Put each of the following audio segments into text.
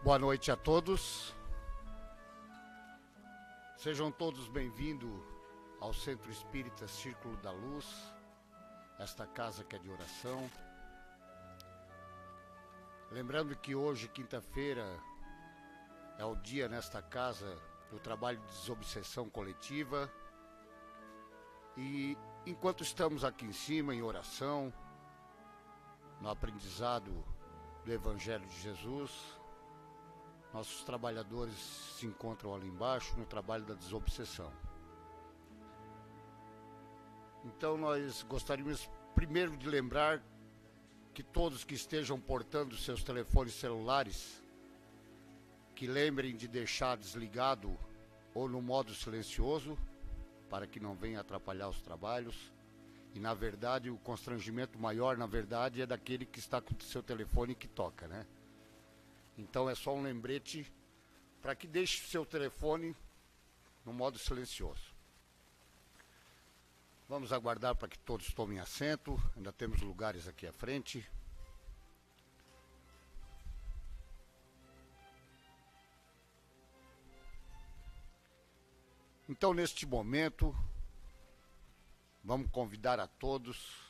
Boa noite a todos. Sejam todos bem-vindos ao Centro Espírita Círculo da Luz, esta casa que é de oração. Lembrando que hoje, quinta-feira, é o dia nesta casa do trabalho de desobsessão coletiva. E enquanto estamos aqui em cima em oração, no aprendizado do Evangelho de Jesus, nossos trabalhadores se encontram ali embaixo no trabalho da desobsessão. Então nós gostaríamos primeiro de lembrar que todos que estejam portando seus telefones celulares, que lembrem de deixar desligado ou no modo silencioso, para que não venha atrapalhar os trabalhos. E na verdade o constrangimento maior, na verdade, é daquele que está com o seu telefone que toca, né? Então é só um lembrete para que deixe o seu telefone no modo silencioso. Vamos aguardar para que todos tomem assento, ainda temos lugares aqui à frente. Então, neste momento, vamos convidar a todos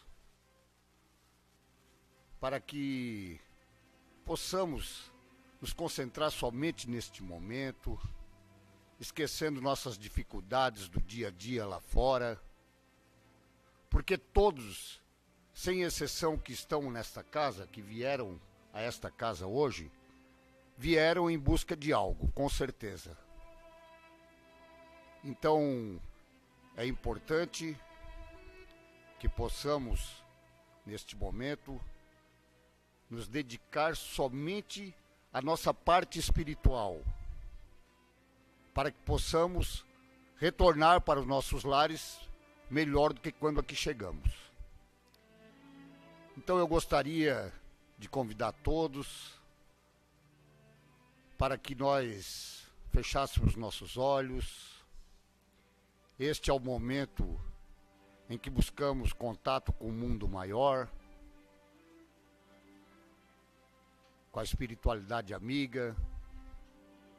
para que possamos nos concentrar somente neste momento, esquecendo nossas dificuldades do dia a dia lá fora, porque todos, sem exceção que estão nesta casa, que vieram a esta casa hoje, vieram em busca de algo, com certeza. Então, é importante que possamos, neste momento, nos dedicar somente à nossa parte espiritual, para que possamos retornar para os nossos lares melhor do que quando aqui chegamos. Então eu gostaria de convidar todos para que nós fechássemos nossos olhos. Este é o momento em que buscamos contato com o mundo maior, com a espiritualidade amiga,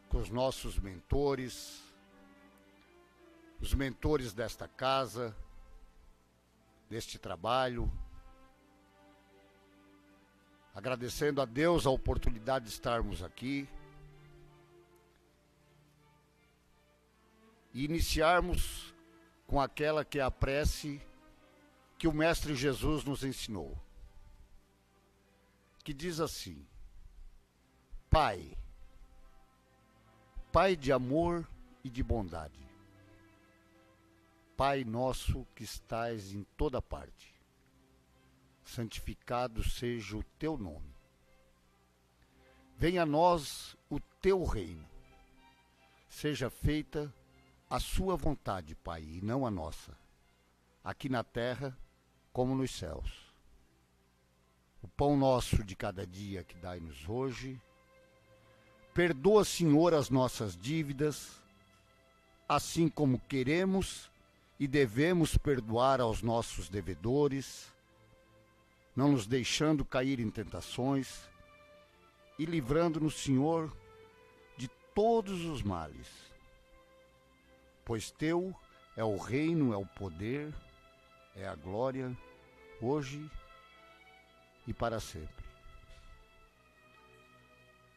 com os nossos mentores, os mentores desta casa, deste trabalho, agradecendo a Deus a oportunidade de estarmos aqui e iniciarmos com aquela que é a prece que o Mestre Jesus nos ensinou, que diz assim: Pai, Pai de amor e de bondade, Pai nosso que estais em toda parte, santificado seja o teu nome. Venha a nós o teu reino. Seja feita a sua vontade, Pai, e não a nossa, aqui na terra como nos céus. O pão nosso de cada dia que dai-nos hoje. Perdoa, Senhor, as nossas dívidas, assim como queremos e devemos perdoar aos nossos devedores, não nos deixando cair em tentações e livrando-nos, Senhor, de todos os males. Pois teu é o reino, é o poder, é a glória, hoje e para sempre.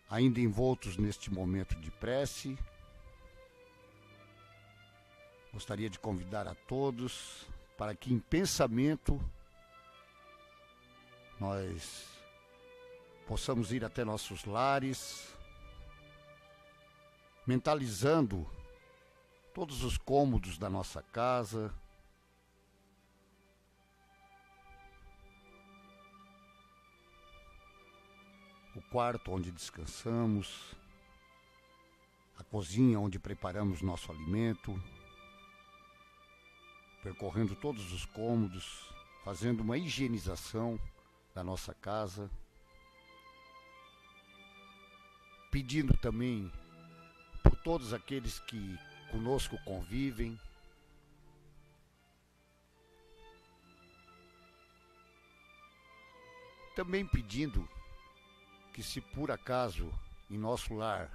Ainda envoltos neste momento de prece, gostaria de convidar a todos para que em pensamento nós possamos ir até nossos lares, mentalizando todos os cômodos da nossa casa, o quarto onde descansamos, a cozinha onde preparamos nosso alimento, percorrendo todos os cômodos, fazendo uma higienização da nossa casa, pedindo também por todos aqueles que conosco convivem, também pedindo que, se por acaso em nosso lar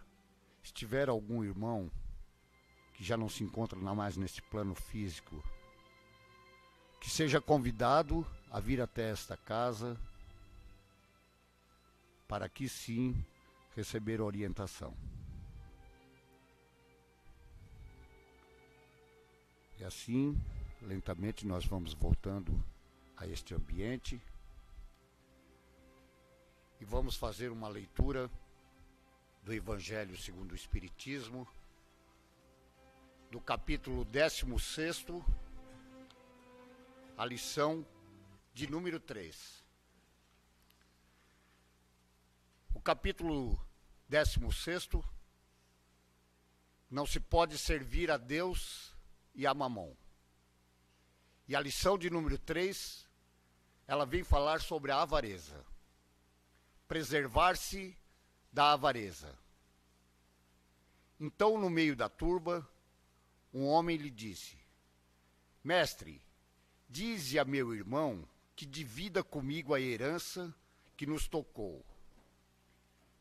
estiver algum irmão que já não se encontra mais neste plano físico, que seja convidado a vir até esta casa para aqui sim receber orientação. E assim, lentamente nós vamos voltando a este ambiente e vamos fazer uma leitura do Evangelho segundo o Espiritismo, do capítulo 16º, a lição de número 3. O capítulo 16º, não se pode servir a Deus e a Mamon. E a lição de número 3, ela vem falar sobre a avareza. Preservar-se da avareza. Então, no meio da turba, um homem lhe disse: Mestre, dize a meu irmão que divida comigo a herança que nos tocou.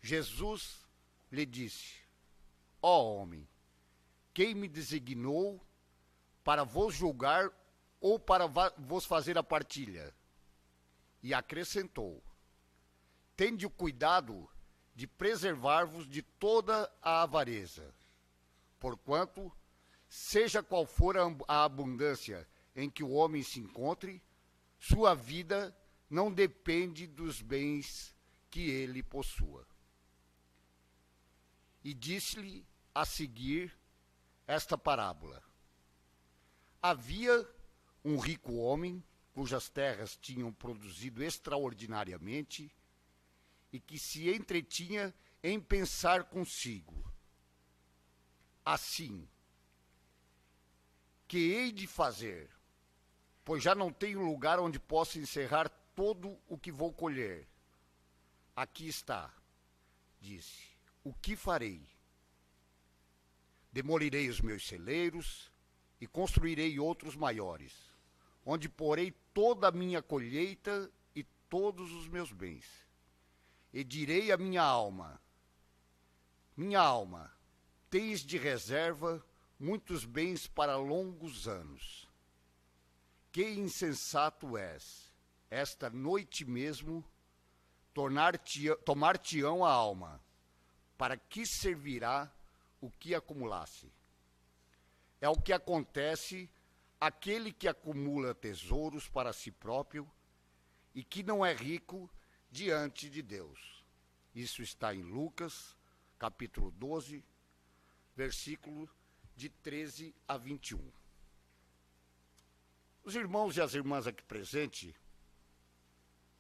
Jesus lhe disse: Ó homem, quem me designou para vos julgar ou para vos fazer a partilha? E acrescentou: Tende o cuidado de preservar-vos de toda a avareza, porquanto, seja qual for a abundância em que o homem se encontre, sua vida não depende dos bens que ele possua. E disse-lhe a seguir esta parábola. Havia um rico homem, cujas terras tinham produzido extraordinariamente, e que se entretinha em pensar consigo: assim, que hei de fazer? Pois já não tenho lugar onde possa encerrar todo o que vou colher. Aqui está, disse, o que farei? Demolirei os meus celeiros e construirei outros maiores, onde porei toda a minha colheita e todos os meus bens. E direi à minha alma: minha alma, tens de reserva muitos bens para longos anos. Que insensato és! Esta noite mesmo tomar-te-ão a alma, para que servirá o que acumulasse? É o que acontece àquele que acumula tesouros para si próprio e que não é rico diante de Deus. Isso está em Lucas, capítulo 12, versículo de 13 a 21. Os irmãos e as irmãs aqui presentes,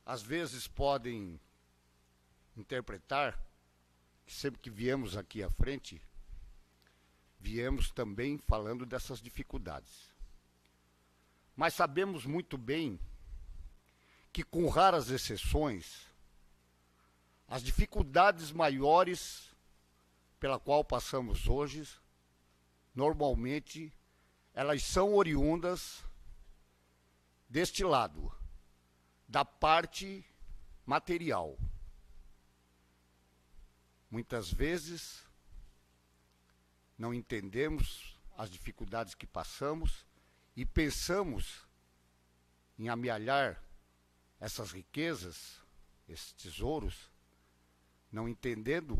às vezes podem interpretar que sempre que viemos aqui à frente, viemos também falando dessas dificuldades. Mas sabemos muito bem que, com raras exceções, as dificuldades maiores pela qual passamos hoje, normalmente, elas são oriundas deste lado, da parte material. Muitas vezes, não entendemos as dificuldades que passamos e pensamos em amealhar essas riquezas, esses tesouros, não entendendo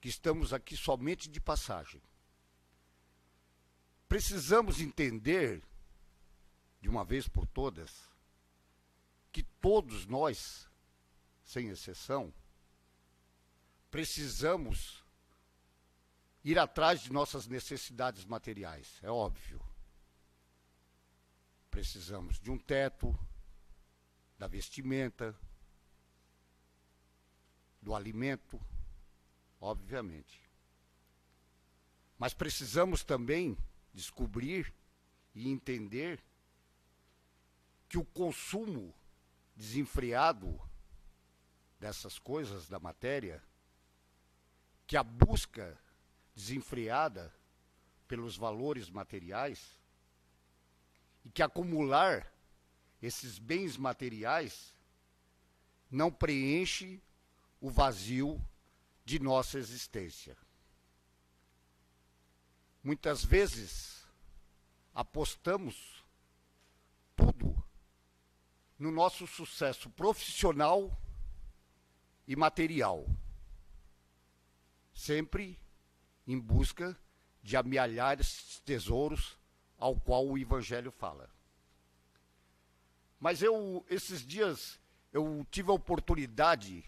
que estamos aqui somente de passagem. Precisamos entender, de uma vez por todas, que todos nós, sem exceção, precisamos ir atrás de nossas necessidades materiais, é óbvio. Precisamos de um teto, da vestimenta, do alimento, obviamente. Mas precisamos também descobrir e entender que o consumo desenfreado dessas coisas da matéria, que a busca desenfreada pelos valores materiais, e que acumular esses bens materiais não preenche o vazio de nossa existência. Muitas vezes apostamos tudo no nosso sucesso profissional e material, sempre em busca de amealhar esses tesouros ao qual o Evangelho fala. Mas esses dias, eu tive a oportunidade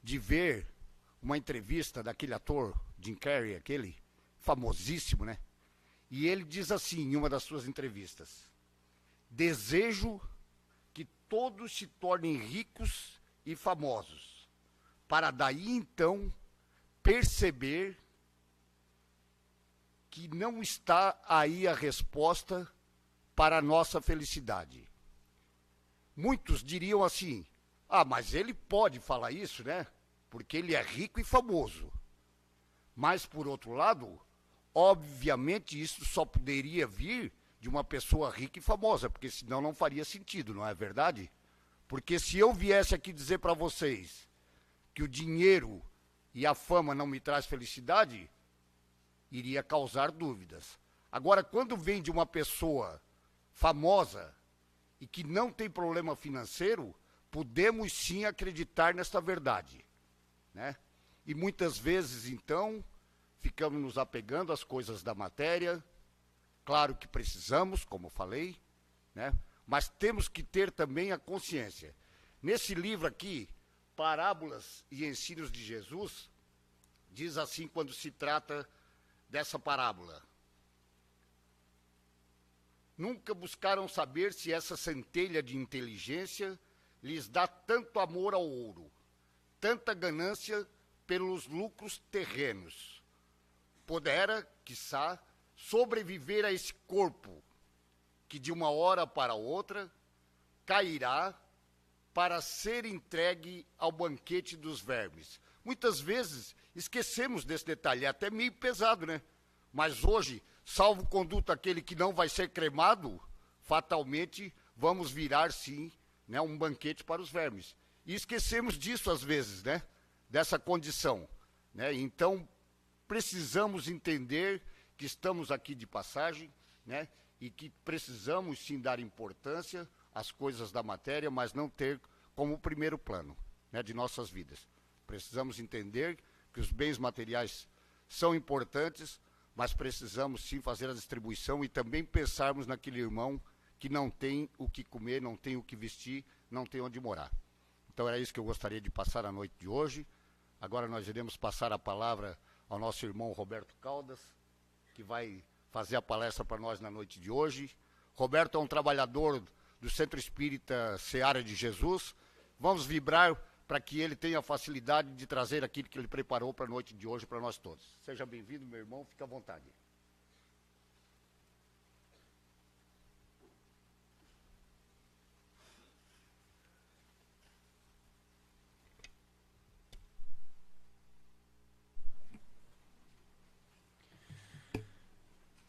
de ver uma entrevista daquele ator, Jim Carrey, aquele famosíssimo, né? E ele diz assim, em uma das suas entrevistas: desejo que todos se tornem ricos e famosos, para daí então perceber que não está aí a resposta para a nossa felicidade. Muitos diriam assim: ah, mas ele pode falar isso, né? Porque ele é rico e famoso. Mas, por outro lado, obviamente isso só poderia vir de uma pessoa rica e famosa, porque senão não faria sentido, não é verdade? Porque se eu viesse aqui dizer para vocês que o dinheiro e a fama não me traz felicidade, iria causar dúvidas. Agora, quando vem de uma pessoa famosa e que não tem problema financeiro, podemos sim acreditar nesta verdade, né? E muitas vezes, então, ficamos nos apegando às coisas da matéria. Claro que precisamos, como eu falei, né? Mas temos que ter também a consciência. Nesse livro aqui, Parábolas e Ensinos de Jesus, diz assim quando se trata dessa parábola: nunca buscaram saber se essa centelha de inteligência lhes dá tanto amor ao ouro, tanta ganância pelos lucros terrenos. Pudera, quiçá, sobreviver a esse corpo que de uma hora para outra cairá para ser entregue ao banquete dos vermes. Muitas vezes esquecemos desse detalhe, é até meio pesado, né? Mas hoje, salvo conduto aquele que não vai ser cremado, fatalmente vamos virar sim, né, um banquete para os vermes. E esquecemos disso às vezes, né? Dessa condição, né? Então, precisamos entender que estamos aqui de passagem, né? E que precisamos sim dar importância às coisas da matéria, mas não ter como primeiro plano, né, de nossas vidas. Precisamos entender que os bens materiais são importantes, mas precisamos sim fazer a distribuição e também pensarmos naquele irmão que não tem o que comer, não tem o que vestir, não tem onde morar. Então era isso que eu gostaria de passar a noite de hoje. Agora nós iremos passar a palavra ao nosso irmão Roberto Caldas, que vai fazer a palestra para nós na noite de hoje. Roberto é um trabalhador do Centro Espírita Seara de Jesus. Vamos vibrar para que ele tenha a facilidade de trazer aquilo que ele preparou para a noite de hoje para nós todos. Seja bem-vindo, meu irmão, fique à vontade.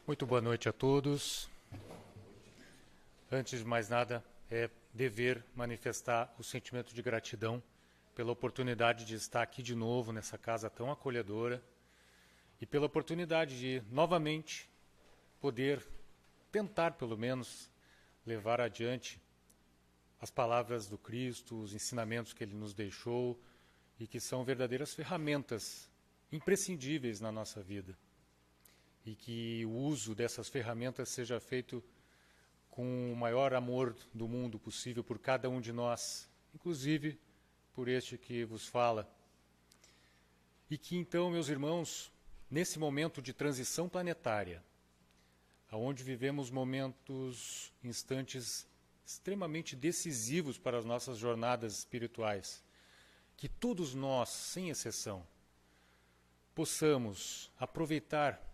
Muito boa noite a todos. Antes de mais nada, é dever manifestar o sentimento de gratidão pela oportunidade de estar aqui de novo nessa casa tão acolhedora e pela oportunidade de, novamente, poder tentar, pelo menos, levar adiante as palavras do Cristo, os ensinamentos que Ele nos deixou e que são verdadeiras ferramentas imprescindíveis na nossa vida. E que o uso dessas ferramentas seja feito com o maior amor do mundo possível por cada um de nós, inclusive por este que vos fala. E que então, meus irmãos, nesse momento de transição planetária, onde vivemos momentos, instantes extremamente decisivos para as nossas jornadas espirituais, que todos nós, sem exceção, possamos aproveitar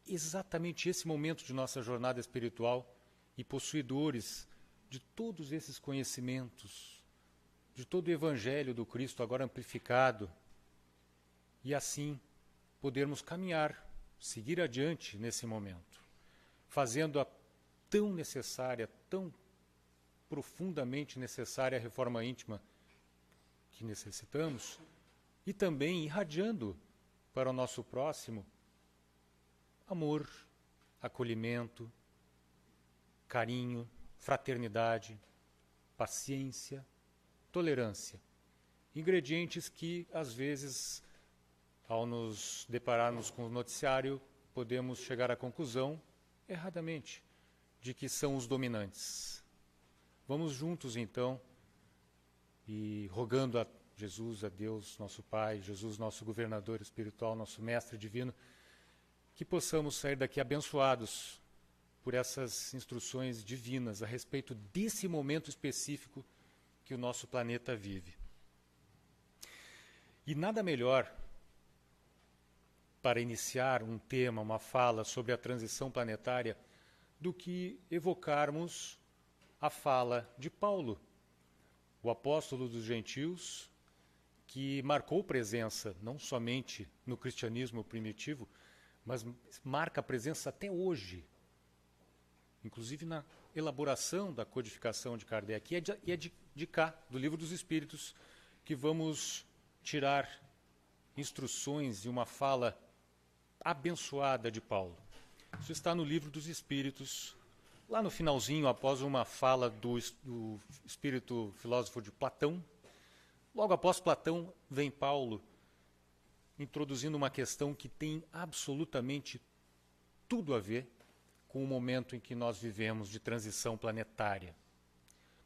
exatamente esse momento de nossa jornada espiritual e possuidores de todos esses conhecimentos, de todo o Evangelho do Cristo agora amplificado, e assim podermos caminhar, seguir adiante nesse momento, fazendo a tão necessária, tão profundamente necessária reforma íntima que necessitamos, e também irradiando para o nosso próximo amor, acolhimento, carinho, fraternidade, paciência, tolerância. Ingredientes que, às vezes, ao nos depararmos com o noticiário, podemos chegar à conclusão, erradamente, de que são os dominantes. Vamos juntos, então, e rogando a Jesus, a Deus, nosso Pai, Jesus, nosso governador espiritual, nosso mestre divino, que possamos sair daqui abençoados por essas instruções divinas a respeito desse momento específico que o nosso planeta vive. E nada melhor para iniciar um tema, uma fala sobre a transição planetária, do que evocarmos a fala de Paulo, o apóstolo dos gentios, que marcou presença não somente no cristianismo primitivo, mas marca presença até hoje, inclusive na elaboração da codificação de Kardec. E é de cá, do Livro dos Espíritos, que vamos tirar instruções e uma fala abençoada de Paulo. Isso está no Livro dos Espíritos, lá no finalzinho, após uma fala do espírito filósofo de Platão. Logo após Platão, vem Paulo introduzindo uma questão que tem absolutamente tudo a ver com o momento em que nós vivemos de transição planetária.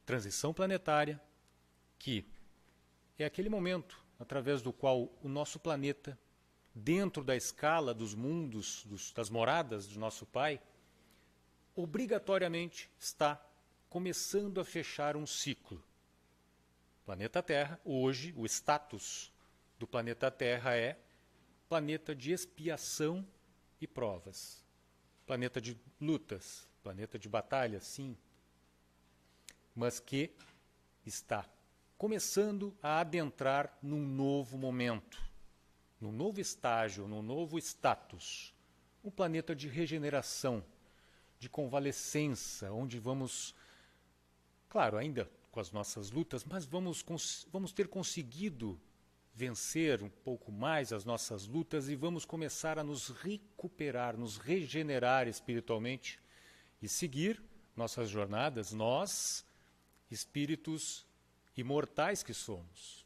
Transição planetária que é aquele momento através do qual o nosso planeta, dentro da escala dos mundos, das moradas de nosso Pai, obrigatoriamente está começando a fechar um ciclo. Planeta Terra, hoje, o status do planeta Terra é planeta de expiação e provas. Planeta de lutas, planeta de batalhas, sim, mas que está começando a adentrar num novo momento, num novo estágio, num novo status, um planeta de regeneração, de convalescença, onde vamos, claro, ainda com as nossas lutas, mas vamos ter conseguido vencer um pouco mais as nossas lutas e vamos começar a nos recuperar, nos regenerar espiritualmente e seguir nossas jornadas, nós, espíritos imortais que somos.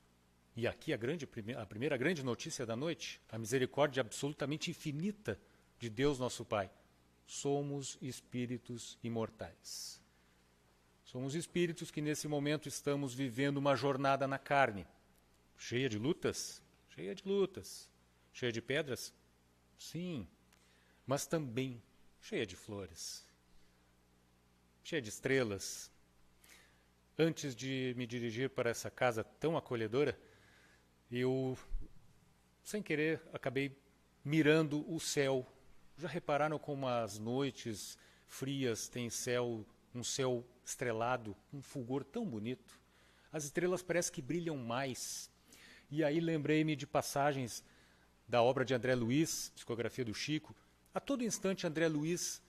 E aqui a primeira grande notícia da noite, a misericórdia absolutamente infinita de Deus nosso Pai. Somos espíritos imortais. Somos espíritos que nesse momento estamos vivendo uma jornada na carne, cheia de lutas, cheia de pedras, sim, mas também cheia de flores, cheia de estrelas. Antes de me dirigir para essa casa tão acolhedora, eu, sem querer, acabei mirando o céu. Já repararam como as noites frias têm um céu estrelado, um fulgor tão bonito? As estrelas parecem que brilham mais. E aí lembrei-me de passagens da obra de André Luiz, Psicografia do Chico. A todo instante, André Luiz,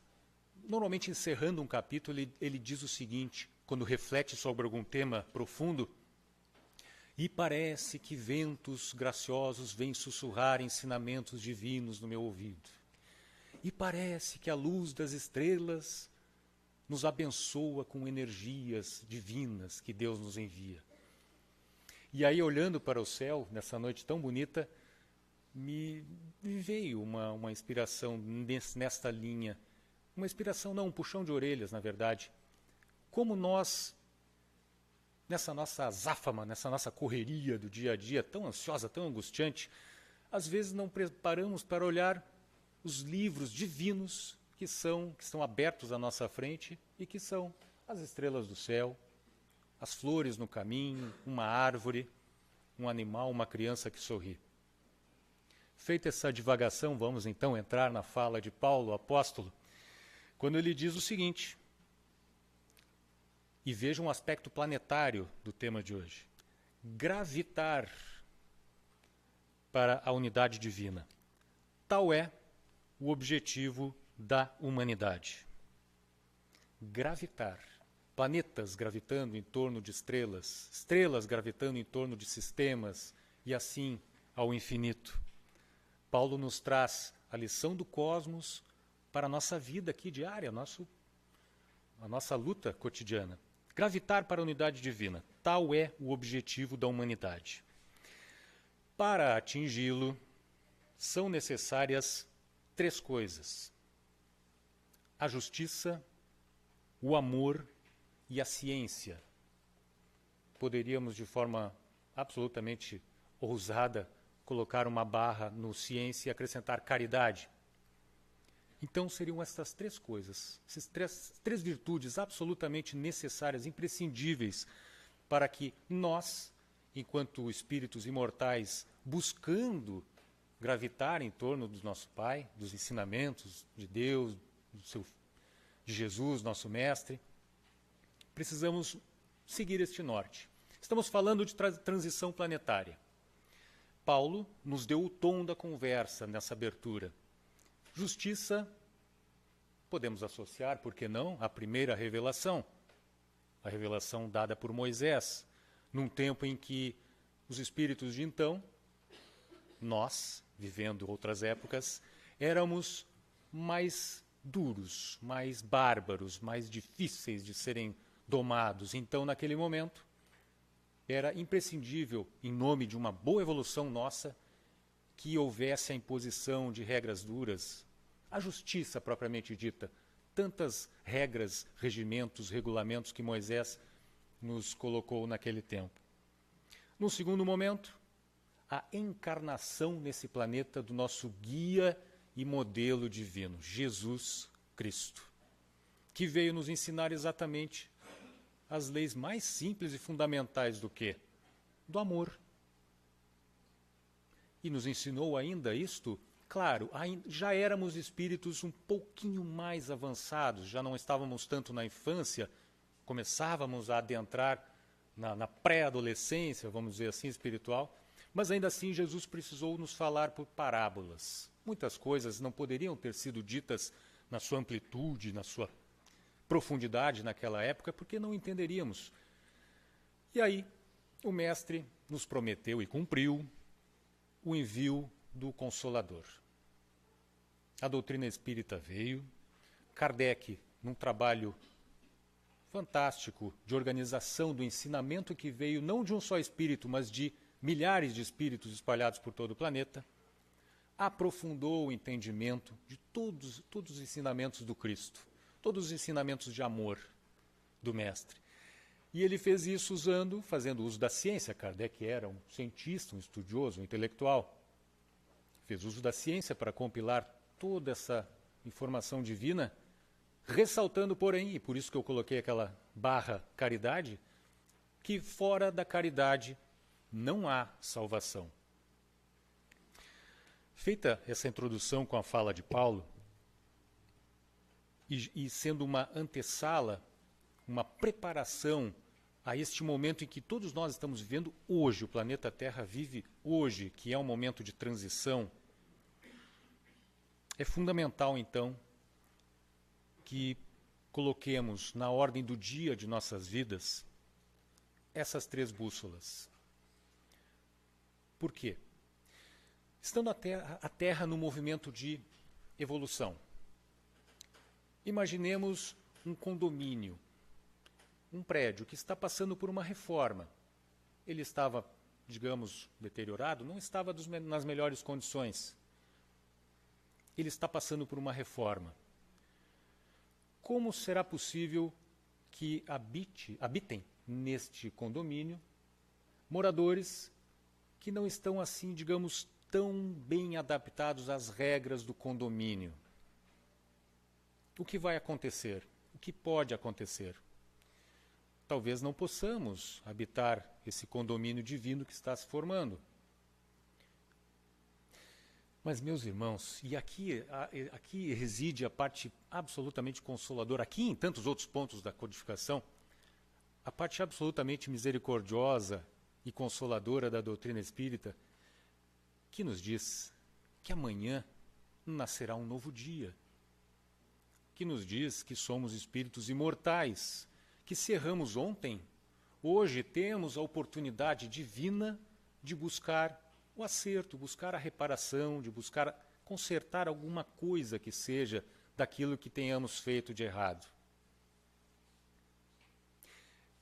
normalmente encerrando um capítulo, ele diz o seguinte, quando reflete sobre algum tema profundo: e parece que ventos graciosos vêm sussurrar ensinamentos divinos no meu ouvido. E parece que a luz das estrelas nos abençoa com energias divinas que Deus nos envia. E aí, olhando para o céu, nessa noite tão bonita, me veio uma inspiração nesta linha. Uma inspiração, não, um puxão de orelhas, na verdade. Como nós, nessa nossa azáfama, nessa nossa correria do dia a dia, tão ansiosa, tão angustiante, às vezes não preparamos para olhar os livros divinos que estão abertos à nossa frente e que são as estrelas do céu, as flores no caminho, uma árvore, um animal, uma criança que sorri. Feita essa divagação, vamos então entrar na fala de Paulo, apóstolo, quando ele diz o seguinte, e veja um aspecto planetário do tema de hoje: gravitar para a unidade divina. Tal é o objetivo da humanidade. Gravitar. Planetas gravitando em torno de estrelas, estrelas gravitando em torno de sistemas, e assim ao infinito. Paulo nos traz a lição do cosmos para a nossa vida aqui diária, a nossa luta cotidiana. Gravitar para a unidade divina, tal é o objetivo da humanidade. Para atingi-lo, são necessárias 3 coisas: a justiça, o amor e a ciência. Poderíamos, de forma absolutamente ousada, colocar uma barra no ciência e acrescentar caridade. Então seriam essas 3 coisas, essas três virtudes absolutamente necessárias, imprescindíveis, para que nós, enquanto espíritos imortais, buscando gravitar em torno do nosso Pai, dos ensinamentos de Deus, de Jesus, nosso Mestre, precisamos seguir este norte. Estamos falando de transição planetária. Paulo nos deu o tom da conversa nessa abertura. Justiça, podemos associar, por que não, à primeira revelação, a revelação dada por Moisés, num tempo em que os espíritos de então, nós, vivendo outras épocas, éramos mais duros, mais bárbaros, mais difíceis de serem domados. Então, naquele momento, era imprescindível, em nome de uma boa evolução nossa, que houvesse a imposição de regras duras, a justiça propriamente dita, tantas regras, regimentos, regulamentos que Moisés nos colocou naquele tempo. No segundo momento, a encarnação nesse planeta do nosso guia e modelo divino, Jesus Cristo, que veio nos ensinar exatamente as leis mais simples e fundamentais do quê? Do amor. E nos ensinou ainda isto, claro, já éramos espíritos um pouquinho mais avançados, já não estávamos tanto na infância, começávamos a adentrar na pré-adolescência, vamos dizer assim, espiritual, mas ainda assim Jesus precisou nos falar por parábolas. Muitas coisas não poderiam ter sido ditas na sua amplitude, na sua profundidade naquela época, porque não entenderíamos. E aí, o Mestre nos prometeu e cumpriu o envio do Consolador. A doutrina espírita veio, Kardec, num trabalho fantástico de organização do ensinamento que veio não de um só espírito, mas de milhares de espíritos espalhados por todo o planeta, aprofundou o entendimento de todos os ensinamentos do Cristo, todos os ensinamentos de amor do Mestre. E ele fez isso fazendo uso da ciência. Kardec era um cientista, um estudioso, um intelectual. Fez uso da ciência para compilar toda essa informação divina, ressaltando, porém, e por isso que eu coloquei aquela barra caridade, que fora da caridade não há salvação. Feita essa introdução com a fala de Paulo, e sendo uma antessala, uma preparação a este momento em que todos nós estamos vivendo hoje, o planeta Terra vive hoje, que é um momento de transição, é fundamental, então, que coloquemos na ordem do dia de nossas vidas essas 3 bússolas. Por quê? Estando a Terra no movimento de evolução, imaginemos um condomínio, um prédio que está passando por uma reforma. Ele estava, digamos, deteriorado, não estava nas melhores condições. Ele está passando por uma reforma. Como será possível que habitem neste condomínio moradores que não estão assim, digamos, tão bem adaptados às regras do condomínio? O que vai acontecer? O que pode acontecer? Talvez não possamos habitar esse condomínio divino que está se formando. Mas, meus irmãos, e aqui reside a parte absolutamente consoladora, aqui em tantos outros pontos da codificação, a parte absolutamente misericordiosa e consoladora da doutrina espírita, que nos diz que amanhã nascerá um novo dia, que nos diz que somos espíritos imortais, que se erramos ontem, hoje temos a oportunidade divina de buscar o acerto, buscar a reparação, de buscar consertar alguma coisa que seja daquilo que tenhamos feito de errado.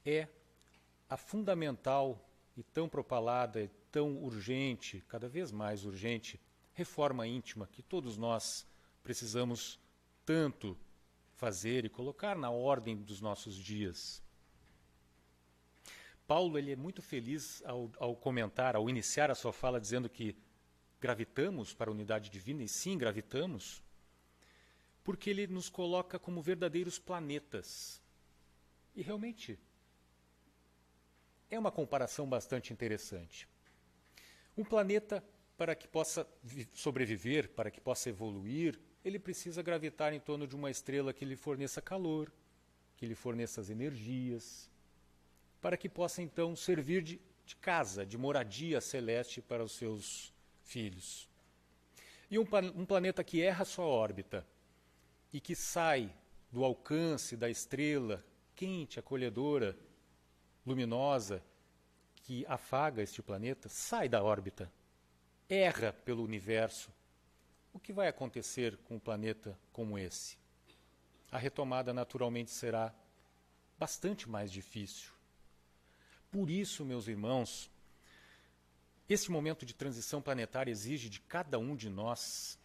É a fundamental e tão propalada, e tão urgente, cada vez mais urgente, reforma íntima que todos nós precisamos tanto fazer e colocar na ordem dos nossos dias. Paulo ele é muito feliz ao comentar, ao iniciar a sua fala dizendo que gravitamos para a unidade divina, e sim, gravitamos, porque ele nos coloca como verdadeiros planetas. E realmente é uma comparação bastante interessante. Um planeta, para que possa sobreviver, para que possa evoluir, ele precisa gravitar em torno de uma estrela que lhe forneça calor, que lhe forneça as energias, para que possa então servir de casa, de moradia celeste para os seus filhos. E um planeta que erra sua órbita e que sai do alcance da estrela quente, acolhedora, luminosa, que afaga este planeta, sai da órbita, erra pelo universo. O que vai acontecer com um planeta como esse? A retomada naturalmente será bastante mais difícil. Por isso, meus irmãos, esse momento de transição planetária exige de cada um de nós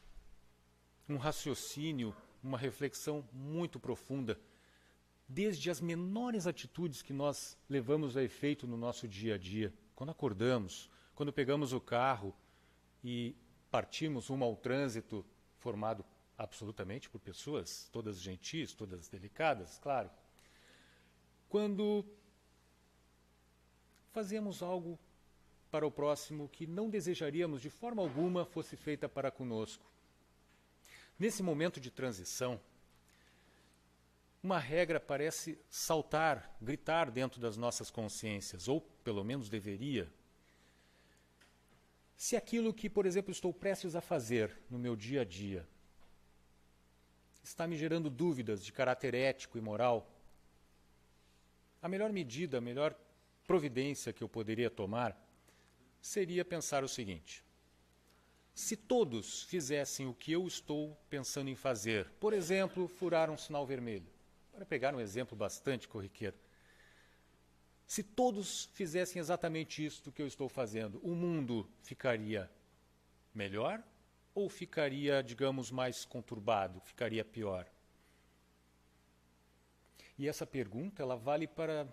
um raciocínio, uma reflexão muito profunda, desde as menores atitudes que nós levamos a efeito no nosso dia a dia. Quando acordamos, quando pegamos o carro e partimos rumo ao trânsito, formado absolutamente por pessoas, todas gentis, todas delicadas, claro. Quando fazemos algo para o próximo que não desejaríamos de forma alguma fosse feita para conosco. Nesse momento de transição, uma regra parece saltar, gritar dentro das nossas consciências, ou pelo menos deveria. Se aquilo que, por exemplo, estou prestes a fazer no meu dia a dia está me gerando dúvidas de caráter ético e moral, a melhor medida, a melhor providência que eu poderia tomar seria pensar o seguinte: se todos fizessem o que eu estou pensando em fazer, por exemplo, furar um sinal vermelho, para pegar um exemplo bastante corriqueiro, se todos fizessem exatamente isso que eu estou fazendo, o mundo ficaria melhor ou ficaria, digamos, mais conturbado, ficaria pior? E essa pergunta, ela vale para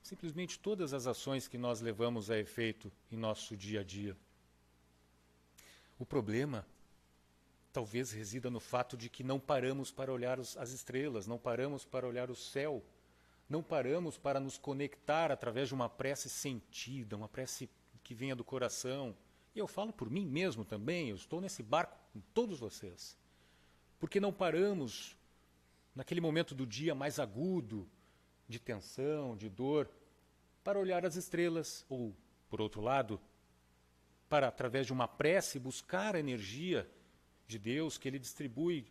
simplesmente todas as ações que nós levamos a efeito em nosso dia a dia. O problema talvez resida no fato de que não paramos para olhar as estrelas, não paramos para olhar o céu, não paramos para nos conectar através de uma prece sentida, uma prece que venha do coração. E eu falo por mim mesmo também, eu estou nesse barco com todos vocês. Porque não paramos naquele momento do dia mais agudo, de tensão, de dor, para olhar as estrelas, ou, por outro lado, para, através de uma prece, buscar a energia de Deus que Ele distribui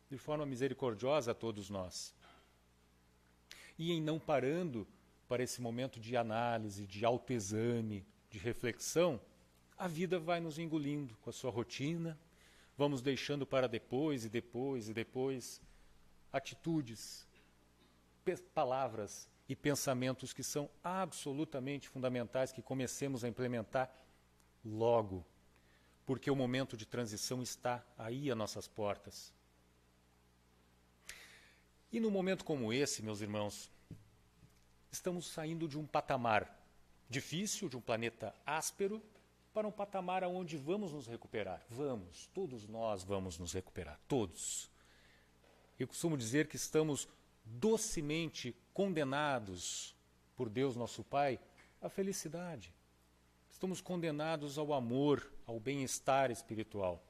de forma misericordiosa a todos nós. E em não parando para esse momento de análise, de autoexame, de reflexão, a vida vai nos engolindo com a sua rotina, vamos deixando para depois e depois e depois atitudes, palavras e pensamentos que são absolutamente fundamentais que comecemos a implementar logo, porque o momento de transição está aí às nossas portas. E num momento como esse, meus irmãos, estamos saindo de um patamar difícil, de um planeta áspero, para um patamar onde vamos nos recuperar. Vamos, todos nós vamos nos recuperar, todos. Eu costumo dizer que estamos docemente condenados por Deus nosso Pai à felicidade. Estamos condenados ao amor, ao bem-estar espiritual.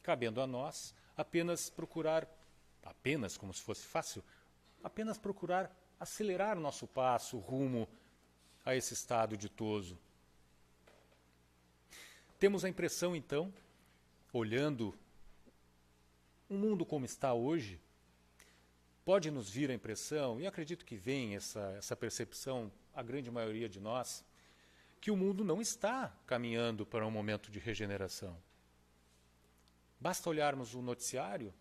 Cabendo a nós apenas procurar, apenas como se fosse fácil, apenas procurar acelerar nosso passo rumo a esse estado ditoso. Temos a impressão, então, olhando o mundo como está hoje, pode nos vir a impressão, e acredito que vem essa percepção, a grande maioria de nós, que o mundo não está caminhando para um momento de regeneração. Basta olharmos o noticiário,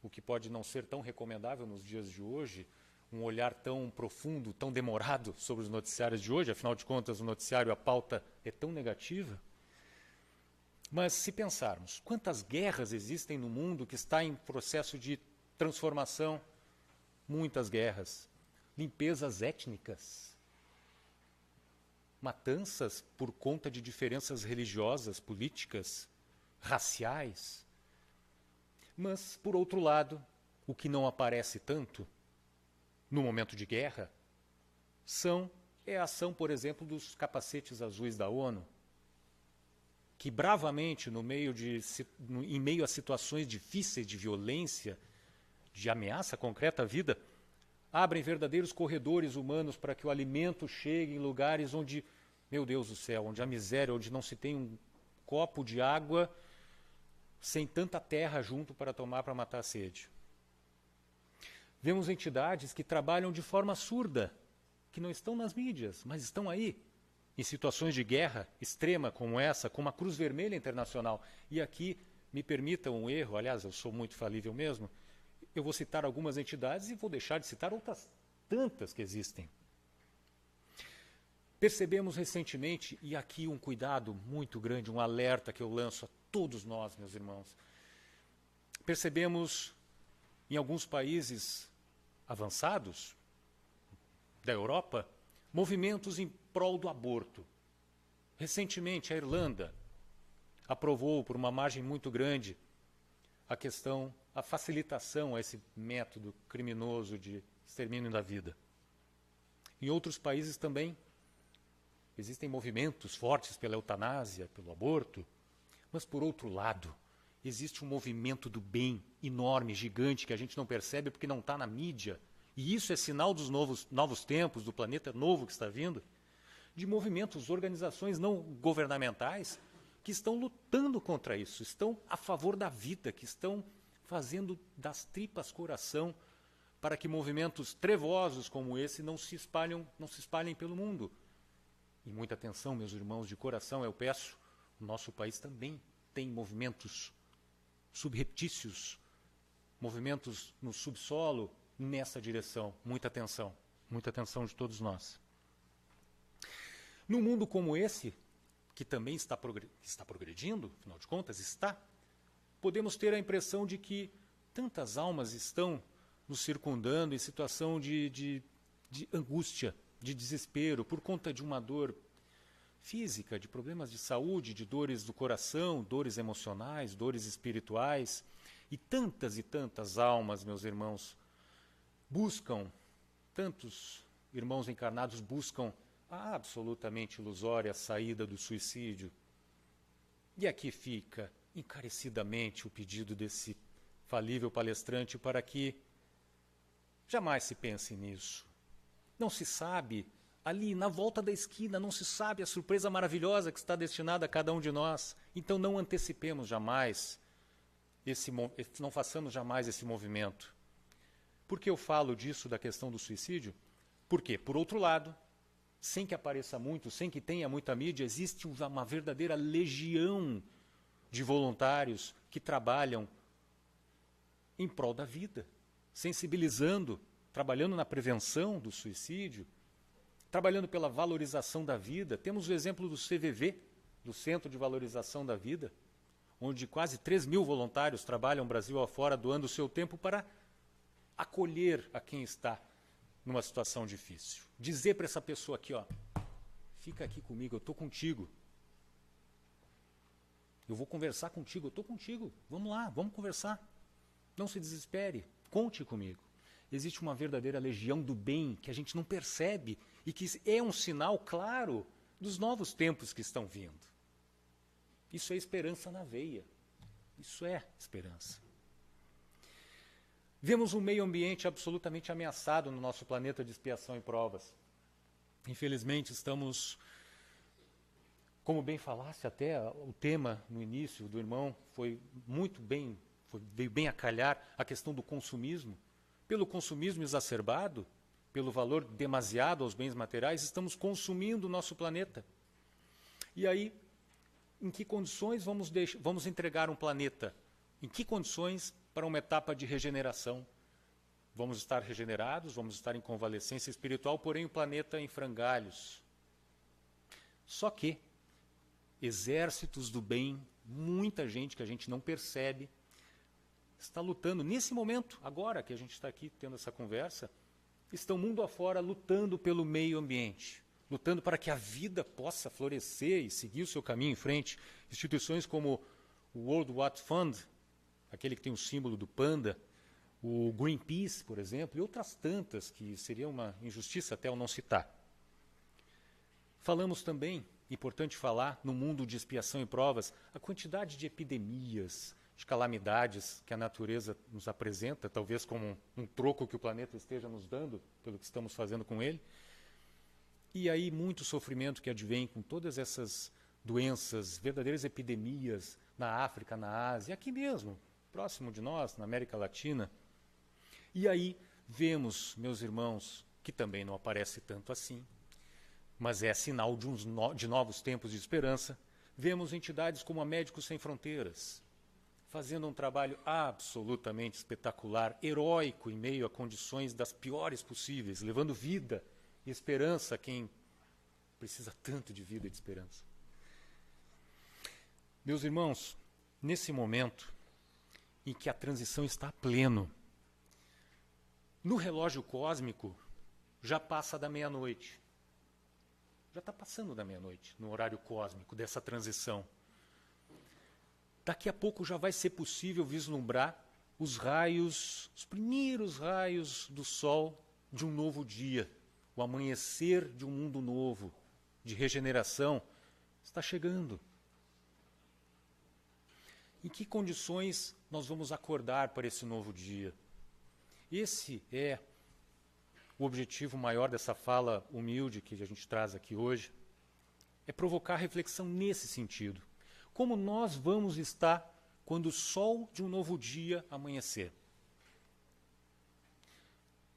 o que pode não ser tão recomendável nos dias de hoje, um olhar tão profundo, tão demorado sobre os noticiários de hoje, afinal de contas o noticiário, a pauta é tão negativa. Mas se pensarmos, quantas guerras existem no mundo que está em processo de transformação? Muitas guerras. Limpezas étnicas. Matanças por conta de diferenças religiosas, políticas, raciais. Mas, por outro lado, o que não aparece tanto no momento de guerra é a ação, por exemplo, dos capacetes azuis da ONU, que bravamente, em meio a situações difíceis de violência, de ameaça concreta à vida, abrem verdadeiros corredores humanos para que o alimento chegue em lugares onde, meu Deus do céu, onde há miséria, onde não se tem um copo de água sem tanta terra junto para tomar para matar a sede. Vemos entidades que trabalham de forma surda, que não estão nas mídias, mas estão aí, em situações de guerra extrema como essa, como a Cruz Vermelha Internacional. E aqui, me permitam um erro, aliás, eu sou muito falível mesmo, eu vou citar algumas entidades e vou deixar de citar outras tantas que existem. Percebemos recentemente, e aqui um cuidado muito grande, um alerta que eu lanço a todos nós, meus irmãos, percebemos em alguns países avançados da Europa, movimentos em prol do aborto. Recentemente, a Irlanda aprovou, por uma margem muito grande, a facilitação a esse método criminoso de extermínio da vida. Em outros países também existem movimentos fortes pela eutanásia, pelo aborto, mas, por outro lado, existe um movimento do bem enorme, gigante, que a gente não percebe porque não está na mídia. E isso é sinal dos novos tempos, do planeta novo que está vindo, de movimentos, organizações não governamentais que estão lutando contra isso, estão a favor da vida, que estão fazendo das tripas coração para que movimentos trevosos como esse não se espalhem pelo mundo. E muita atenção, meus irmãos, de coração, eu peço, o nosso país também tem movimentos subreptícios, movimentos no subsolo nessa direção. Muita atenção de todos nós. Num mundo como esse, que também está progredindo, afinal de contas, podemos ter a impressão de que tantas almas estão nos circundando em situação de angústia, de desespero, por conta de uma dor física, de problemas de saúde, de dores do coração, dores emocionais, dores espirituais. E tantas almas, meus irmãos, tantos irmãos encarnados buscam a absolutamente ilusória saída do suicídio. E aqui fica encarecidamente o pedido desse falível palestrante para que jamais se pense nisso. Não se sabe, ali na volta da esquina, não se sabe a surpresa maravilhosa que está destinada a cada um de nós. Então não antecipemos jamais, não façamos jamais esse movimento. Por que eu falo disso, da questão do suicídio? Porque, por outro lado, sem que apareça muito, sem que tenha muita mídia, existe uma verdadeira legião de voluntários que trabalham em prol da vida, sensibilizando, trabalhando na prevenção do suicídio, trabalhando pela valorização da vida. Temos o exemplo do CVV, do Centro de Valorização da Vida, onde quase 3.000 voluntários trabalham Brasil afora, doando o seu tempo para acolher a quem está numa situação difícil. Dizer para essa pessoa aqui, fica aqui comigo, eu estou contigo. Eu vou conversar contigo, eu estou contigo. Vamos lá, vamos conversar. Não se desespere, conte comigo. Existe uma verdadeira legião do bem que a gente não percebe e que é um sinal claro dos novos tempos que estão vindo. Isso é esperança na veia. Isso é esperança. Vemos um meio ambiente absolutamente ameaçado no nosso planeta de expiação e provas. Infelizmente, estamos, como bem falasse até o tema no início do irmão, veio bem a calhar a questão do consumismo. Pelo consumismo exacerbado, pelo valor demasiado aos bens materiais, estamos consumindo o nosso planeta. E aí, em que condições vamos entregar um planeta? Em que condições para uma etapa de regeneração? Vamos estar regenerados, vamos estar em convalescência espiritual, porém o planeta em frangalhos. Só que exércitos do bem, muita gente que a gente não percebe, está lutando nesse momento, agora que a gente está aqui tendo essa conversa, estão mundo afora lutando pelo meio ambiente, lutando para que a vida possa florescer e seguir o seu caminho em frente. Instituições como o World Watch Fund, aquele que tem o símbolo do panda, o Greenpeace, por exemplo, e outras tantas que seria uma injustiça até eu não citar. Falamos também, importante falar, no mundo de expiação e provas, a quantidade de epidemias, de calamidades que a natureza nos apresenta, talvez como um troco que o planeta esteja nos dando pelo que estamos fazendo com ele. E aí muito sofrimento que advém com todas essas doenças, verdadeiras epidemias na África, na Ásia, aqui mesmo, próximo de nós, na América Latina. E aí vemos, meus irmãos, que também não aparece tanto assim, mas é sinal de novos tempos de esperança, vemos entidades como a Médicos Sem Fronteiras, fazendo um trabalho absolutamente espetacular, heróico, em meio a condições das piores possíveis, levando vida e esperança a quem precisa tanto de vida e de esperança. Meus irmãos, nesse momento em que a transição está a pleno, no relógio cósmico já passa da meia-noite. Já está passando da meia-noite, no horário cósmico dessa transição. Daqui a pouco já vai ser possível vislumbrar os raios, os primeiros raios do sol de um novo dia. O amanhecer de um mundo novo, de regeneração, está chegando. Em que condições nós vamos acordar para esse novo dia? Esse é o objetivo maior dessa fala humilde que a gente traz aqui hoje, é provocar reflexão nesse sentido. Como nós vamos estar quando o sol de um novo dia amanhecer?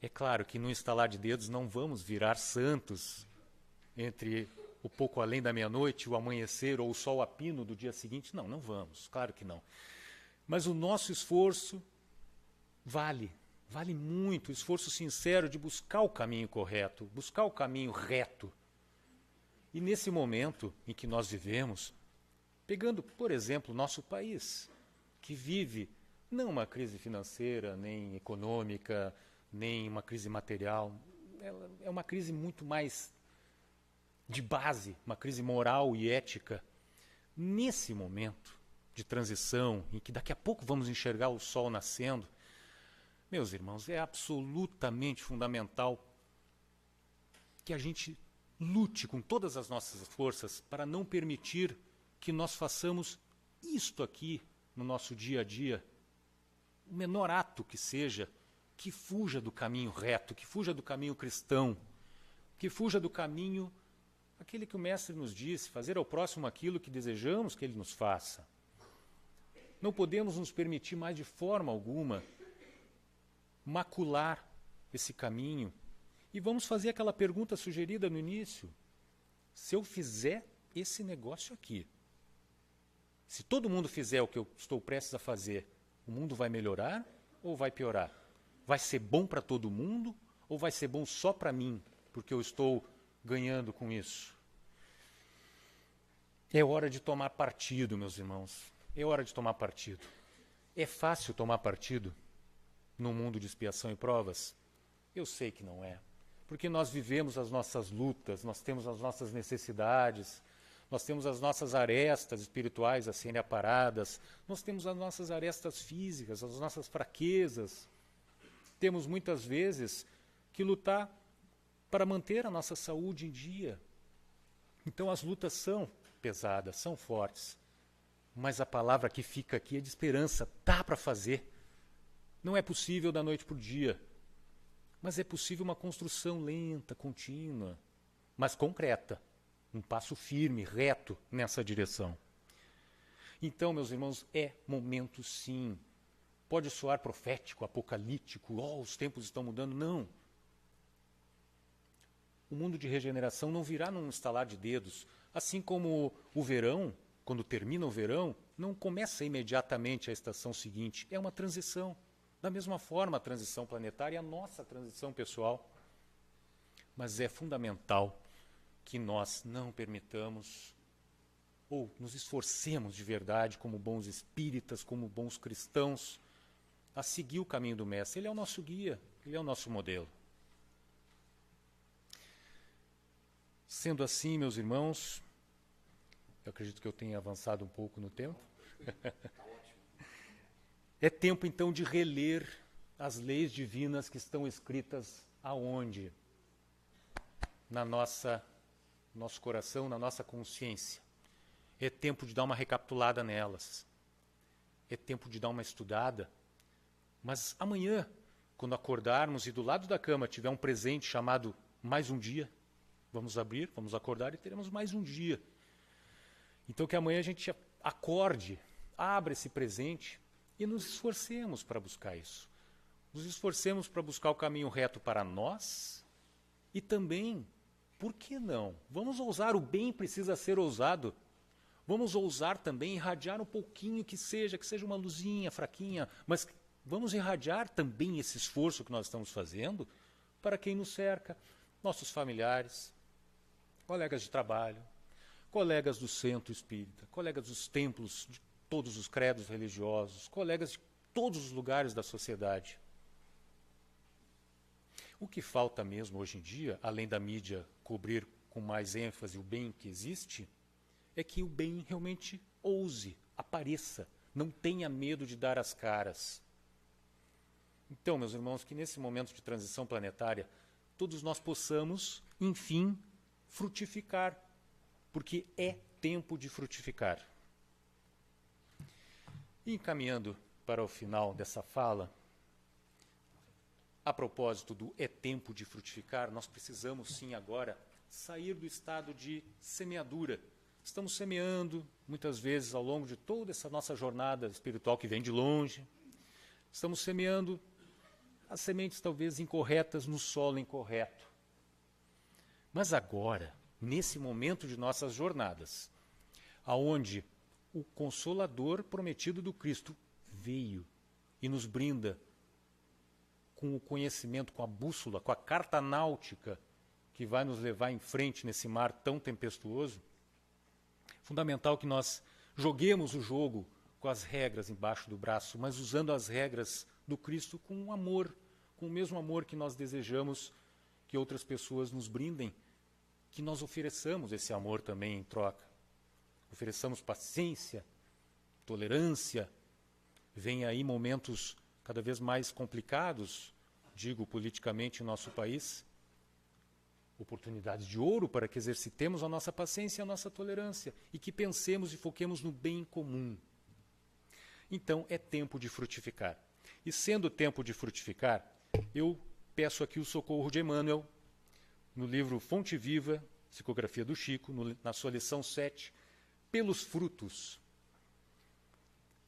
É claro que no estalar de dedos não vamos virar santos entre o pouco além da meia-noite, o amanhecer ou o sol a pino do dia seguinte. Não, não vamos, claro que não. Mas o nosso esforço vale muito, o esforço sincero de buscar o caminho correto, buscar o caminho reto. E nesse momento em que nós vivemos, pegando, por exemplo, o nosso país, que vive não uma crise financeira, nem econômica, nem uma crise material, é uma crise muito mais de base, uma crise moral e ética. Nesse momento de transição, em que daqui a pouco vamos enxergar o sol nascendo, meus irmãos, é absolutamente fundamental que a gente lute com todas as nossas forças para não permitir que nós façamos isto aqui no nosso dia a dia, o menor ato que seja, que fuja do caminho reto, que fuja do caminho cristão, que fuja do caminho, aquele que o Mestre nos disse, fazer ao próximo aquilo que desejamos que ele nos faça. Não podemos nos permitir mais de forma alguma macular esse caminho. E vamos fazer aquela pergunta sugerida no início. Se eu fizer esse negócio aqui, se todo mundo fizer o que eu estou prestes a fazer, o mundo vai melhorar ou vai piorar? Vai ser bom para todo mundo ou vai ser bom só para mim, porque eu estou ganhando com isso? É hora de tomar partido, meus irmãos. É hora de tomar partido. É fácil tomar partido no mundo de expiação e provas? Eu sei que não é. Porque nós vivemos as nossas lutas, nós temos as nossas necessidades, nós temos as nossas arestas espirituais a serem aparadas, nós temos as nossas arestas físicas, as nossas fraquezas. Temos muitas vezes que lutar para manter a nossa saúde em dia. Então as lutas são pesadas, são fortes. Mas a palavra que fica aqui é de esperança, dá para fazer. Não é possível da noite para o dia, mas é possível uma construção lenta, contínua, mas concreta, um passo firme, reto nessa direção. Então, meus irmãos, é momento sim. Pode soar profético, apocalíptico, os tempos estão mudando. Não. o mundo de regeneração não virá num estalar de dedos. Assim como o verão, quando termina o verão, não começa imediatamente a estação seguinte. É uma transição. Da mesma forma, a transição planetária é a nossa transição pessoal. Mas é fundamental que nós não permitamos ou nos esforcemos de verdade, como bons espíritas, como bons cristãos, a seguir o caminho do Mestre. Ele é o nosso guia, ele é o nosso modelo. Sendo assim, meus irmãos, eu acredito que eu tenha avançado um pouco no tempo. É tempo, então, de reler as leis divinas que estão escritas aonde? Nosso coração, na nossa consciência. É tempo de dar uma recapitulada nelas. É tempo de dar uma estudada. Mas amanhã, quando acordarmos e do lado da cama tiver um presente chamado mais um dia, vamos abrir, vamos acordar e teremos mais um dia. Então que amanhã a gente acorde, abra esse presente e nos esforcemos para buscar isso. Nos esforcemos para buscar o caminho reto para nós e também, por que não? Vamos ousar, o bem precisa ser ousado. Vamos ousar também irradiar um pouquinho que seja uma luzinha fraquinha, mas vamos irradiar também esse esforço que nós estamos fazendo para quem nos cerca, nossos familiares, colegas de trabalho, colegas do centro espírita, colegas dos templos de todos os credos religiosos, colegas de todos os lugares da sociedade. O que falta mesmo hoje em dia, além da mídia cobrir com mais ênfase o bem que existe, é que o bem realmente ouse, apareça, não tenha medo de dar as caras. Então, meus irmãos, que nesse momento de transição planetária, todos nós possamos, enfim, frutificar, porque é tempo de frutificar. E encaminhando para o final dessa fala, a propósito do é tempo de frutificar, nós precisamos sim agora sair do estado de semeadura. Estamos semeando, muitas vezes, ao longo de toda essa nossa jornada espiritual que vem de longe, estamos semeando as sementes talvez incorretas no solo incorreto. Mas agora, nesse momento de nossas jornadas, aonde o Consolador prometido do Cristo veio e nos brinda com o conhecimento, com a bússola, com a carta náutica que vai nos levar em frente nesse mar tão tempestuoso, fundamental que nós joguemos o jogo com as regras embaixo do braço, mas usando as regras do Cristo com amor, com o mesmo amor que nós desejamos que outras pessoas nos brindem, que nós ofereçamos esse amor também em troca. Ofereçamos paciência, tolerância. Vem aí momentos cada vez mais complicados, digo politicamente, em nosso país. Oportunidades de ouro para que exercitemos a nossa paciência e a nossa tolerância e que pensemos e foquemos no bem comum. Então, é tempo de frutificar. E sendo tempo de frutificar, eu peço aqui o socorro de Emmanuel, no livro Fonte Viva, Psicografia do Chico, na sua lição 7, Pelos Frutos.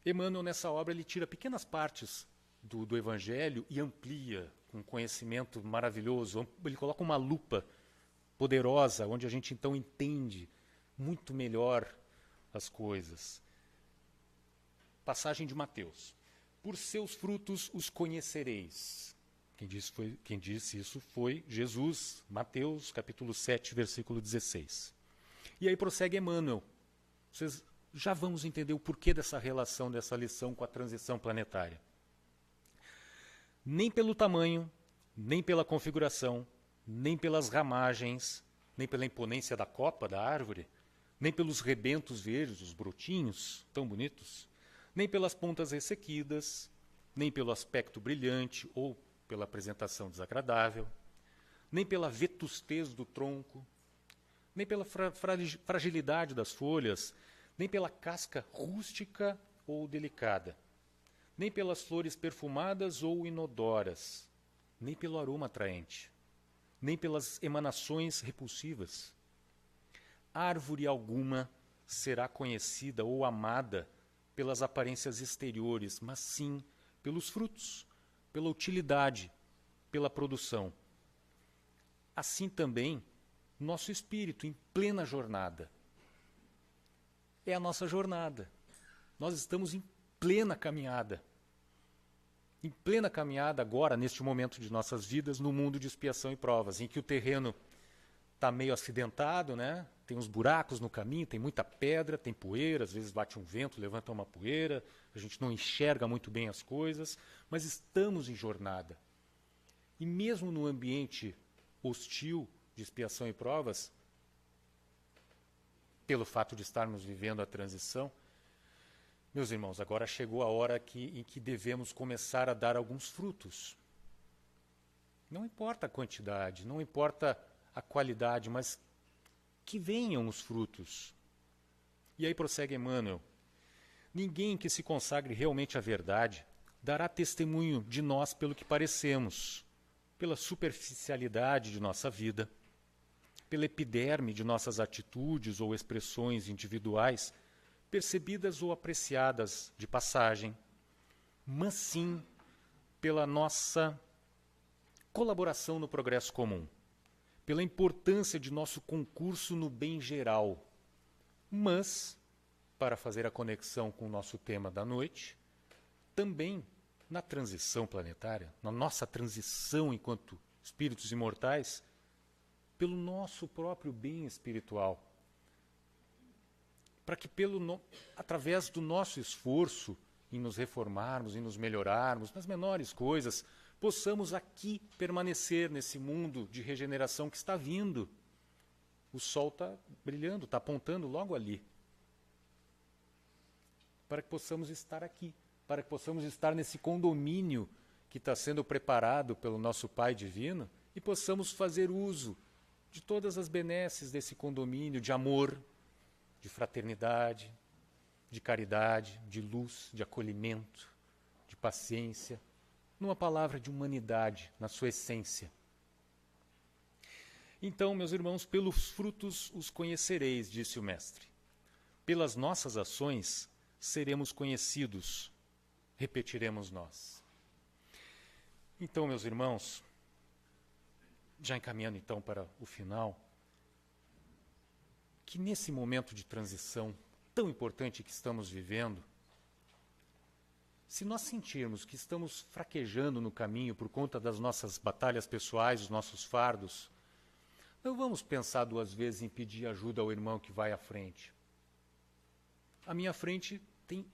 Emmanuel, nessa obra, ele tira pequenas partes do Evangelho e amplia com um conhecimento maravilhoso. Ele coloca uma lupa poderosa, onde a gente então entende muito melhor as coisas. Passagem de Mateus. Por seus frutos os conhecereis. Quem disse isso foi Jesus, Mateus, capítulo 7, versículo 16. E aí prossegue Emmanuel. Vocês já vamos entender o porquê dessa relação, dessa lição com a transição planetária. Nem pelo tamanho, nem pela configuração, nem pelas ramagens, nem pela imponência da copa da árvore, nem pelos rebentos verdes, os brotinhos tão bonitos, nem pelas pontas ressequidas, nem pelo aspecto brilhante ou pela apresentação desagradável, nem pela vetustez do tronco, nem pela fragilidade das folhas, nem pela casca rústica ou delicada, nem pelas flores perfumadas ou inodoras, nem pelo aroma atraente, nem pelas emanações repulsivas. Árvore alguma será conhecida ou amada pelas aparências exteriores, mas sim pelos frutos, pela utilidade, pela produção. Assim também nosso espírito em plena jornada. É a nossa jornada. Nós estamos em plena caminhada. Em plena caminhada agora, neste momento de nossas vidas, no mundo de expiação e provas, em que o terreno está meio acidentado, né? Tem uns buracos no caminho, tem muita pedra, tem poeira, às vezes bate um vento, levanta uma poeira, a gente não enxerga muito bem as coisas, mas estamos em jornada. E mesmo no ambiente hostil de expiação e provas, pelo fato de estarmos vivendo a transição, meus irmãos, agora chegou a hora em que devemos começar a dar alguns frutos. Não importa a quantidade, não importa a qualidade, mas que venham os frutos. E aí prossegue Emmanuel: ninguém que se consagre realmente à verdade dará testemunho de nós pelo que parecemos, pela superficialidade de nossa vida, pela epiderme de nossas atitudes ou expressões individuais, percebidas ou apreciadas de passagem, mas sim pela nossa colaboração no progresso comum, pela importância de nosso concurso no bem geral. Mas, para fazer a conexão com o nosso tema da noite, também na transição planetária, na nossa transição enquanto espíritos imortais, pelo nosso próprio bem espiritual, para que através do nosso esforço em nos reformarmos, em nos melhorarmos, nas menores coisas, possamos aqui permanecer nesse mundo de regeneração que está vindo. O sol está brilhando, está apontando logo ali. Para que possamos estar aqui, para que possamos estar nesse condomínio que está sendo preparado pelo nosso Pai Divino e possamos fazer uso de todas as benesses desse condomínio de amor, de fraternidade, de caridade, de luz, de acolhimento, de paciência, numa palavra, de humanidade, na sua essência. Então, meus irmãos, pelos frutos os conhecereis, disse o Mestre. Pelas nossas ações seremos conhecidos, repetiremos nós. Então, meus irmãos, já encaminhando então para o final, que nesse momento de transição tão importante que estamos vivendo, se nós sentirmos que estamos fraquejando no caminho por conta das nossas batalhas pessoais, dos nossos fardos, não vamos pensar duas vezes em pedir ajuda ao irmão que vai à frente. À minha frente tem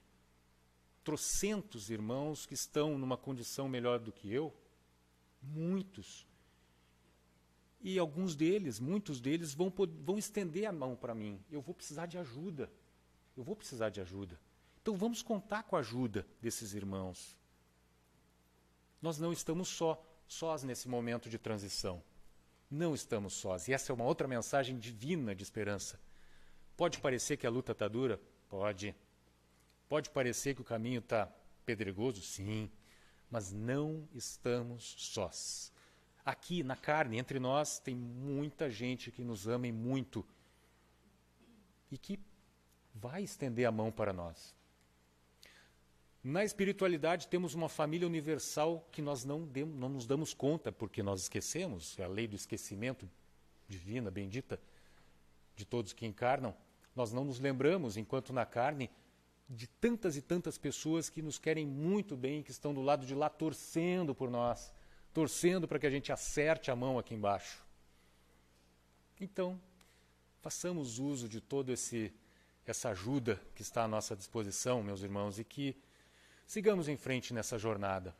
trocentos irmãos que estão numa condição melhor do que eu, muitos. E muitos deles vão estender a mão para mim. Eu vou precisar de ajuda. Então vamos contar com a ajuda desses irmãos. Nós não estamos sós nesse momento de transição. Não estamos sós. E essa é uma outra mensagem divina de esperança. Pode parecer que a luta está dura? Pode. Pode parecer que o caminho está pedregoso? Sim. Mas não estamos sós. Aqui, na carne, entre nós, tem muita gente que nos ama muito e que vai estender a mão para nós. Na espiritualidade, temos uma família universal que nós não nos damos conta, porque nós esquecemos, é a lei do esquecimento divina, bendita, de todos que encarnam. Nós não nos lembramos, enquanto na carne, de tantas e tantas pessoas que nos querem muito bem, que estão do lado de lá torcendo por nós, torcendo para que a gente acerte a mão aqui embaixo. Então, façamos uso de toda essa ajuda que está à nossa disposição, meus irmãos, e que sigamos em frente nessa jornada.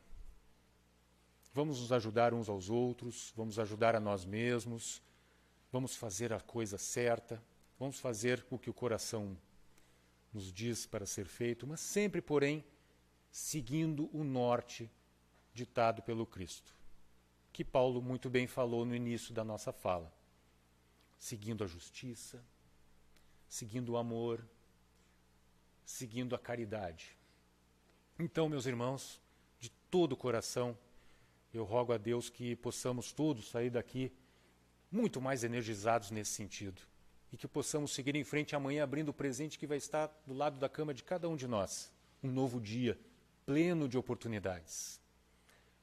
Vamos nos ajudar uns aos outros, vamos ajudar a nós mesmos, vamos fazer a coisa certa, vamos fazer o que o coração nos diz para ser feito, mas sempre, porém, seguindo o norte ditado pelo Cristo, que Paulo muito bem falou no início da nossa fala. Seguindo a justiça, seguindo o amor, seguindo a caridade. Então, meus irmãos, de todo o coração, eu rogo a Deus que possamos todos sair daqui muito mais energizados nesse sentido e que possamos seguir em frente amanhã abrindo o presente que vai estar do lado da cama de cada um de nós. Um novo dia, pleno de oportunidades.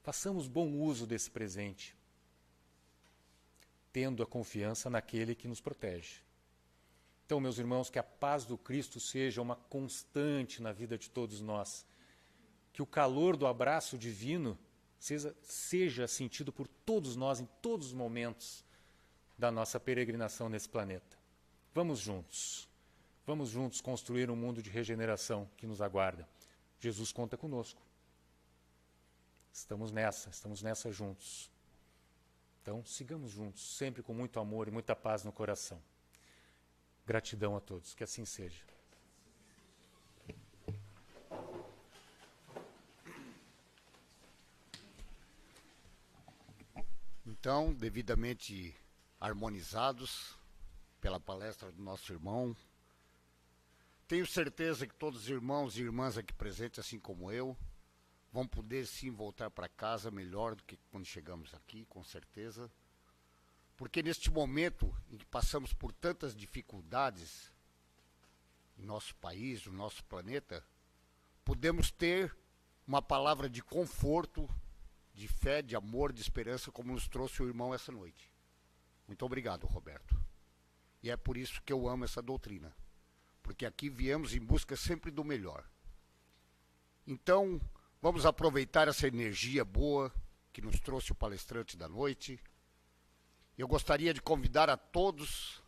Façamos bom uso desse presente. tendo a confiança naquele que nos protege. Então, meus irmãos, que a paz do Cristo seja uma constante na vida de todos nós. Que o calor do abraço divino seja sentido por todos nós em todos os momentos da nossa peregrinação nesse planeta. Vamos juntos construir um mundo de regeneração que nos aguarda. Jesus conta conosco. Estamos nessa juntos. Então, sigamos juntos, sempre com muito amor e muita paz no coração. Gratidão a todos, que assim seja. Então, devidamente harmonizados pela palestra do nosso irmão, tenho certeza que todos os irmãos e irmãs aqui presentes, assim como eu, vão poder sim voltar para casa melhor do que quando chegamos aqui, com certeza. Porque neste momento em que passamos por tantas dificuldades em nosso país, no nosso planeta, podemos ter uma palavra de conforto, de fé, de amor, de esperança, como nos trouxe o irmão essa noite. Muito obrigado, Roberto. E é por isso que eu amo essa doutrina, porque aqui viemos em busca sempre do melhor. Então, vamos aproveitar essa energia boa que nos trouxe o palestrante da noite. Eu gostaria de convidar a todos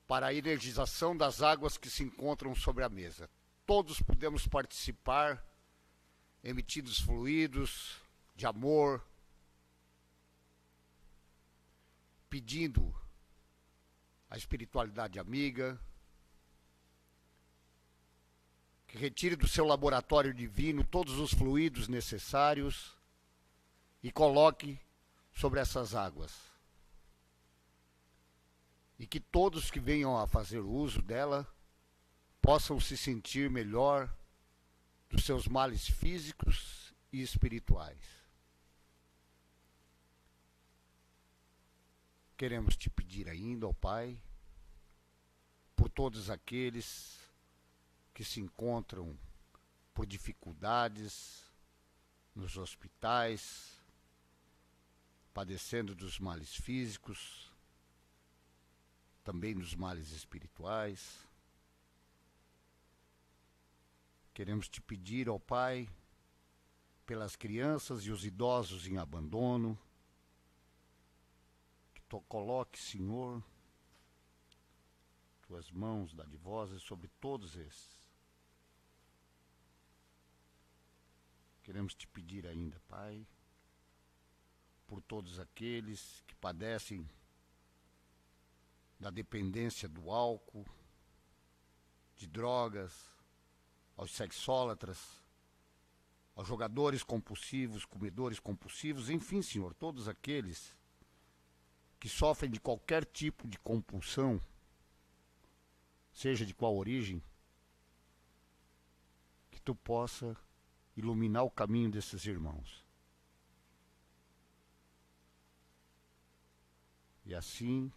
para a energização das águas que se encontram sobre a mesa. Todos podemos participar, emitindo fluidos de amor, pedindo a espiritualidade amiga, que retire do seu laboratório divino todos os fluidos necessários e coloque sobre essas águas. E que todos que venham a fazer uso dela possam se sentir melhor dos seus males físicos e espirituais. Queremos te pedir ainda, ó Pai, por todos aqueles que se encontram por dificuldades nos hospitais, padecendo dos males físicos, também dos males espirituais. Queremos te pedir, ó Pai, pelas crianças e os idosos em abandono, que tu coloque, Senhor, tuas mãos dadivosas sobre todos esses. Queremos te pedir ainda, Pai, por todos aqueles que padecem da dependência do álcool, de drogas, aos sexólatras, aos jogadores compulsivos, comedores compulsivos, enfim, Senhor, todos aqueles que sofrem de qualquer tipo de compulsão, seja de qual origem, que tu possa iluminar o caminho desses irmãos. E assim,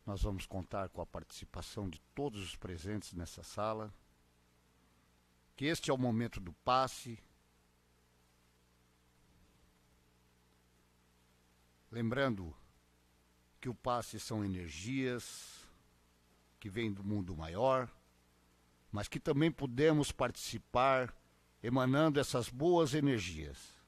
nós vamos contar com a participação de todos os presentes nessa sala, que este é o momento do passe. Lembrando que o passe são energias que vêm do mundo maior, mas que também podemos participar emanando essas boas energias.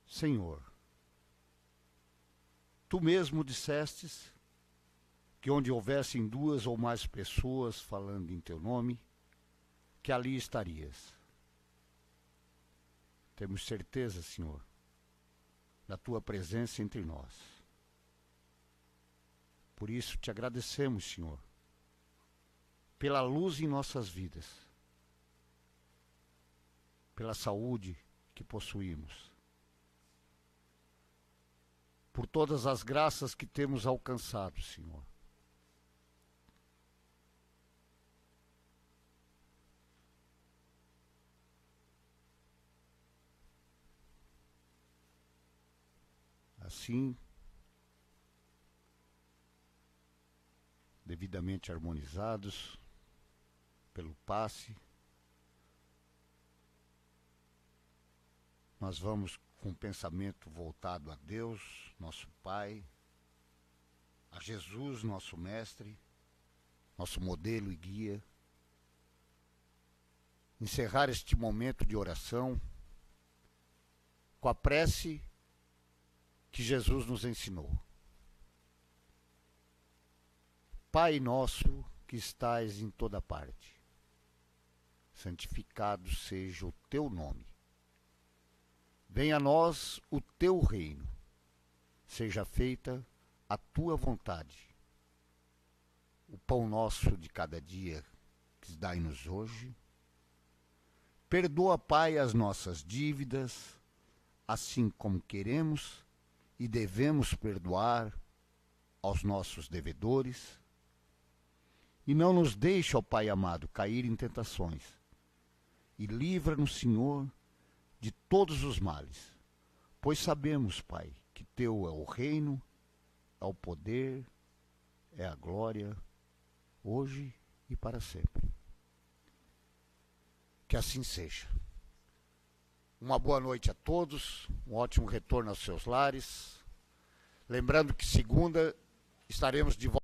Senhor, tu mesmo dissestes que onde houvessem 2 ou mais pessoas falando em teu nome, que ali estarias. Temos certeza, Senhor, da tua presença entre nós. Por isso te agradecemos, Senhor, pela luz em nossas vidas, pela saúde que possuímos, por todas as graças que temos alcançado, Senhor. Assim, devidamente harmonizados, pelo passe. Nós vamos com o pensamento voltado a Deus, nosso Pai, a Jesus, nosso Mestre, nosso modelo e guia. Encerrar este momento de oração com a prece que Jesus nos ensinou. Pai nosso que estais em toda parte, santificado seja o teu nome. Venha a nós o teu reino, seja feita a tua vontade. O pão nosso de cada dia que dai-nos hoje. Perdoa, Pai, as nossas dívidas, assim como queremos e devemos perdoar aos nossos devedores. E não nos deixe, ó Pai amado, cair em tentações. E livra-nos, Senhor, de todos os males. Pois sabemos, Pai, que teu é o reino, é o poder, é a glória, hoje e para sempre. Que assim seja. Uma boa noite a todos, um ótimo retorno aos seus lares. Lembrando que segunda estaremos de volta.